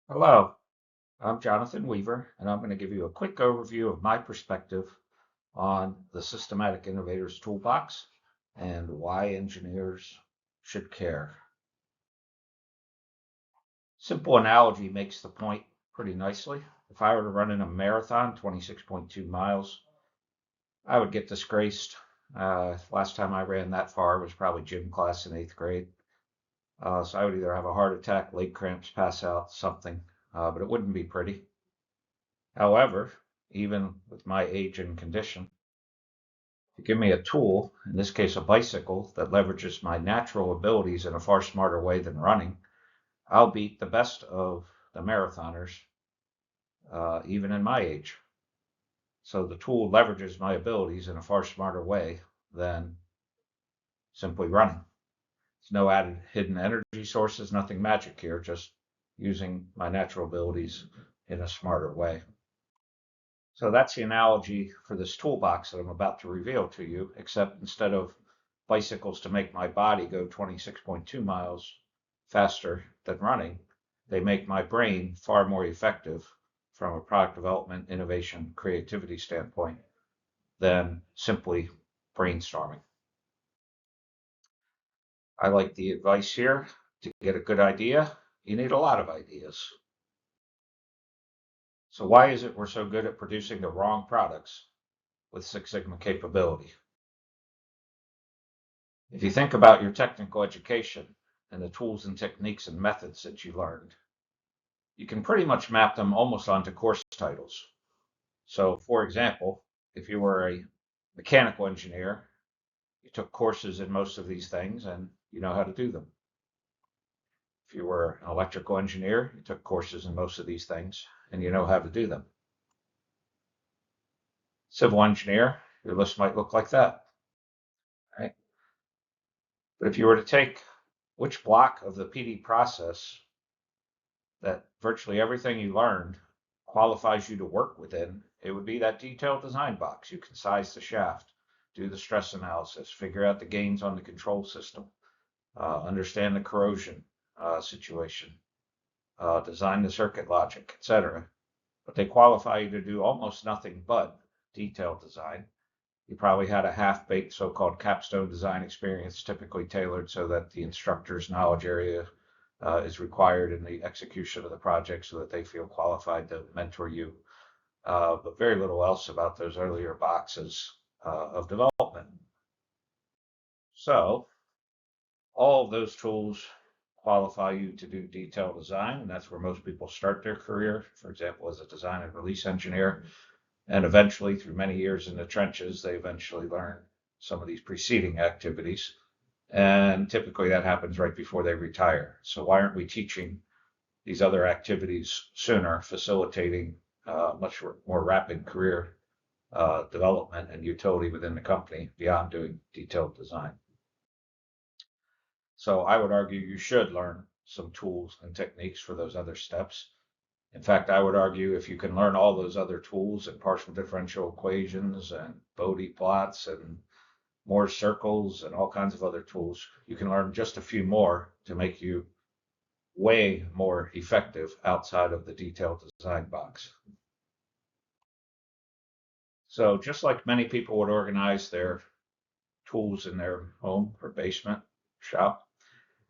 Hello, I'm Jonathan Weaver, and I'm going to give you a quick overview of my perspective on the Systematic Innovators Toolbox and why engineers should care. Simple analogy makes the point pretty nicely. If I were to run in a marathon, 26.2 miles, I would get disgraced. Last time I ran that far was probably gym class in eighth grade. So I would either have a heart attack, leg cramps, pass out, something, but it wouldn't be pretty. However, even with my age and condition, if you give me a tool, in this case a bicycle, that leverages my natural abilities in a far smarter way than running, I'll beat the best of the marathoners, even in my age. So the tool leverages my abilities in a far smarter way than simply running. There's no added hidden energy sources, nothing magic here, just using my natural abilities in a smarter way. So that's the analogy for this toolbox that I'm about to reveal to you, except instead of bicycles to make my body go 26.2 miles faster than running, they make my brain far more effective from a product development, innovation, creativity standpoint than simply brainstorming. I like the advice here. To get a good idea, you need a lot of ideas. So why is it we're so good at producing the wrong products with Six Sigma capability? If you think about your technical education and the tools and techniques and methods that you learned, you can pretty much map them almost onto course titles. So, for example, if you were a mechanical engineer, you took courses in most of these things and you know how to do them. If you were an electrical engineer, you took courses in most of these things and you know how to do them. Civil engineer, your list might look like that, right? But if you were to take which block of the PD process that virtually everything you learned qualifies you to work within, it would be that detailed design box. You can size the shaft, do the stress analysis, figure out the gains on the control system, understand the corrosion situation, design the circuit logic, etc. But they qualify you to do almost nothing but detailed design. You probably had a half-baked so-called capstone design experience, typically tailored so that the instructor's knowledge area is required in the execution of the project so that they feel qualified to mentor you, but very little else about those earlier boxes of development. So all of those tools qualify you to do detailed design, and that's where most people start their career, for example, as a design and release engineer. And eventually, through many years in the trenches, they eventually learn some of these preceding activities. And typically that happens right before they retire. So why aren't we teaching these other activities sooner, facilitating much more rapid career development and utility within the company beyond doing detailed design? So I would argue you should learn some tools and techniques for those other steps. In fact, I would argue if you can learn all those other tools and partial differential equations and Bode plots and Moore's circles and all kinds of other tools, you can learn just a few more to make you way more effective outside of the detailed design box. So just like many people would organize their tools in their home or basement shop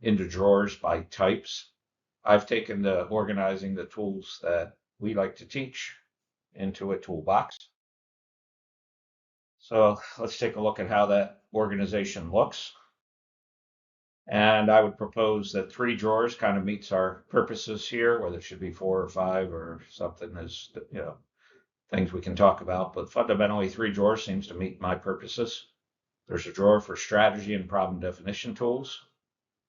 into drawers by types, I've taken the organizing the tools that we like to teach into a toolbox. So let's take a look at how that organization looks. And I would propose that three drawers kind of meets our purposes here, whether it should be four or five or something is, things we can talk about. But fundamentally, three drawers seems to meet my purposes. There's a drawer for strategy and problem definition tools,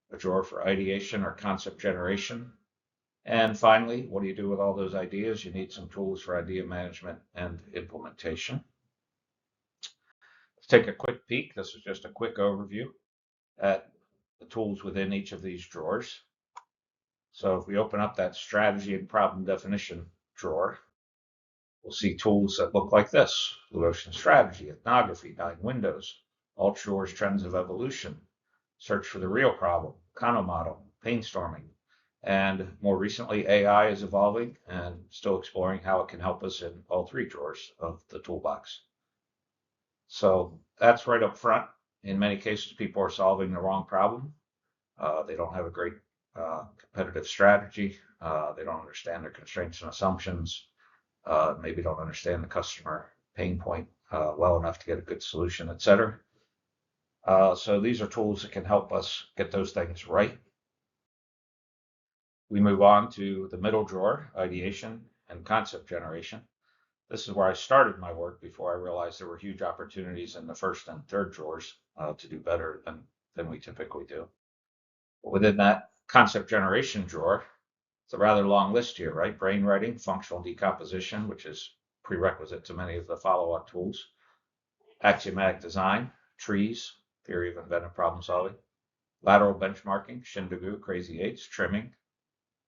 a drawer for ideation or concept generation. And finally, what do you do with all those ideas? You need some tools for idea management and implementation. Let's take a quick peek. This is just a quick overview at the tools within each of these drawers. So if we open up that strategy and problem definition drawer, we'll see tools that look like this: Blue Ocean Strategy, Ethnography, 9 Windows, Altshuler's Trends of Evolution, Search for the Real Problem, Kano Model, Painstorming, And more recently, AI is evolving and still exploring how it can help us in all three drawers of the toolbox. So that's right up front. In many cases, people are solving the wrong problem. They don't have a great competitive strategy. They don't understand their constraints and assumptions. Maybe don't understand the customer pain point well enough to get a good solution, etc. So these are tools that can help us get those things right. We move on to the middle drawer, ideation and concept generation. This is where I started my work before I realized there were huge opportunities in the first and third drawers to do better than we typically do. But within that concept generation drawer, it's a rather long list here, right? Brainwriting, functional decomposition, which is prerequisite to many of the follow-on tools, axiomatic design, trees, theory of inventive problem solving, lateral benchmarking, Shindigu, crazy eights, trimming,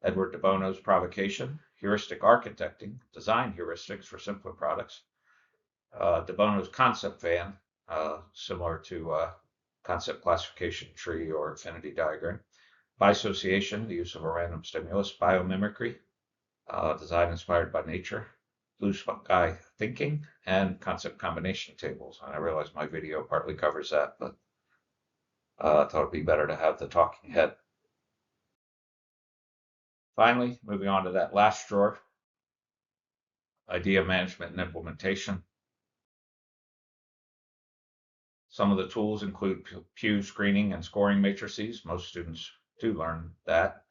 Edward de Bono's provocation, heuristic architecting, design heuristics for simpler products, de Bono's concept van, similar to concept classification tree or affinity diagram, bisociation, the use of a random stimulus, biomimicry, design inspired by nature, blue sky thinking, and concept combination tables. And I realize my video partly covers that, but I thought it'd be better to have the talking head. Finally, moving on to that last drawer, idea management and implementation. Some of the tools include Pew screening and scoring matrices. Most students do learn that.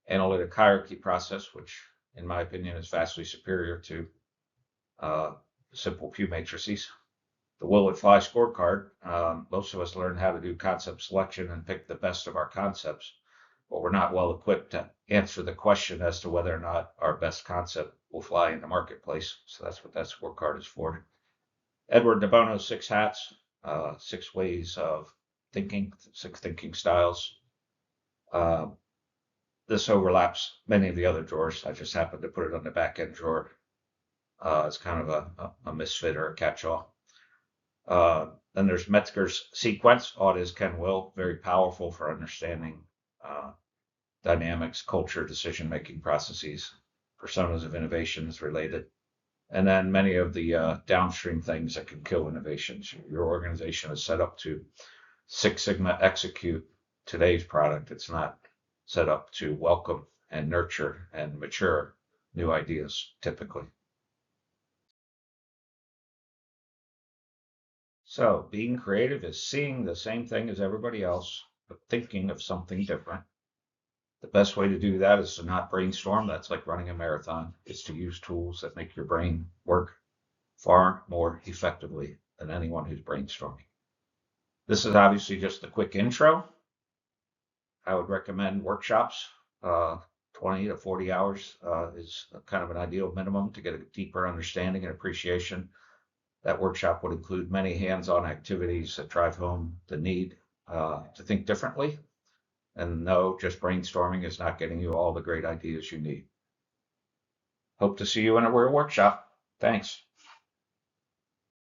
Analytic hierarchy process, which in my opinion is vastly superior to simple Pew matrices. The Will It Fly scorecard. Most of us learn how to do concept selection and pick the best of our concepts, but we're not well equipped to answer the question as to whether or not our best concept will fly in the marketplace. So that's what that scorecard is for. Edward de Bono's 6 hats, 6 ways of thinking, 6 thinking styles. This overlaps many of the other drawers. I just happened to put it on the back end drawer. It's kind of a misfit or a catch-all. Then there's Metzger's sequence, ought is, can, will, very powerful for understanding dynamics, culture, decision-making processes, personas of innovations related, and then many of the downstream things that can kill innovations. Your organization is set up to Six Sigma execute today's product. It's not set up to welcome and nurture and mature new ideas, typically. So being creative is seeing the same thing as everybody else, but thinking of something different. The best way to do that is to not brainstorm. That's like running a marathon. It's to use tools that make your brain work far more effectively than anyone who's brainstorming. This is obviously just a quick intro. I would recommend workshops. 20 to 40 hours is kind of an ideal minimum to get a deeper understanding and appreciation. That workshop would include many hands-on activities that drive home the need to think differently. And no, just brainstorming is not getting you all the great ideas you need. Hope to see you in a workshop. Thanks.